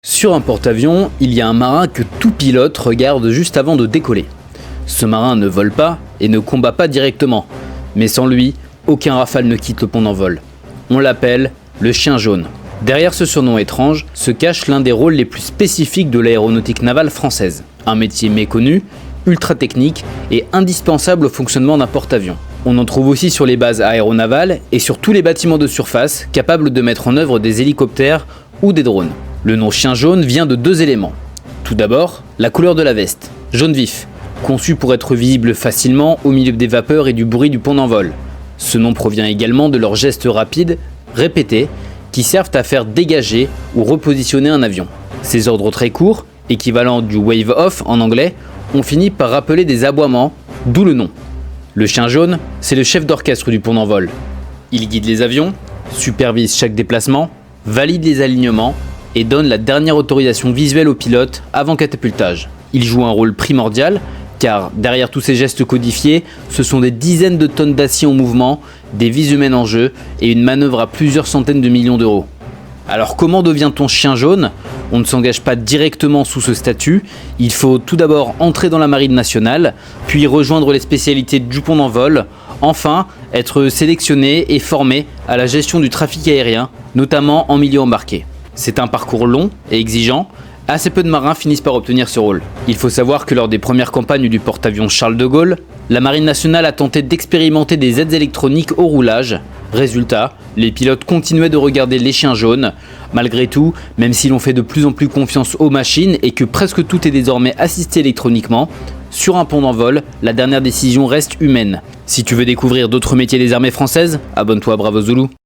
Sur un porte-avions, il y a un marin que tout pilote regarde juste avant de décoller. Ce marin ne vole pas et ne combat pas directement, mais sans lui, aucun Rafale ne quitte le pont d'envol. On l'appelle le chien jaune. Derrière ce surnom étrange se cache l'un des rôles les plus spécifiques de l'aéronautique navale française. Un métier méconnu, ultra technique et indispensable au fonctionnement d'un porte-avions. On en trouve aussi sur les bases aéronavales et sur tous les bâtiments de surface capables de mettre en œuvre des hélicoptères ou des drones. Le nom chien jaune vient de deux éléments. Tout d'abord, la couleur de la veste, jaune vif, conçue pour être visible facilement au milieu des vapeurs et du bruit du pont d'envol. Ce nom provient également de leurs gestes rapides, répétés, qui servent à faire dégager ou repositionner un avion. Ces ordres très courts, équivalents du wave-off en anglais, ont fini par rappeler des aboiements, d'où le nom. Le chien jaune, c'est le chef d'orchestre du pont d'envol. Il guide les avions, supervise chaque déplacement, valide les alignements et donne la dernière autorisation visuelle au pilote avant catapultage. Il joue un rôle primordial car derrière tous ces gestes codifiés, ce sont des dizaines de tonnes d'acier en mouvement, des vies humaines en jeu et une manœuvre à plusieurs centaines de millions d'euros. Alors comment devient-on chien jaune ? On ne s'engage pas directement sous ce statut, il faut tout d'abord entrer dans la marine nationale, puis rejoindre les spécialités du pont d'envol, enfin être sélectionné et formé à la gestion du trafic aérien, notamment en milieu embarqué. C'est un parcours long et exigeant, assez peu de marins finissent par obtenir ce rôle. Il faut savoir que lors des premières campagnes du porte-avions Charles de Gaulle, la marine nationale a tenté d'expérimenter des aides électroniques au roulage. Résultat, les pilotes continuaient de regarder les chiens jaunes. Malgré tout, même si l'on fait de plus en plus confiance aux machines et que presque tout est désormais assisté électroniquement, sur un pont d'envol, la dernière décision reste humaine. Si tu veux découvrir d'autres métiers des armées françaises, abonne-toi à Bravo Zulu.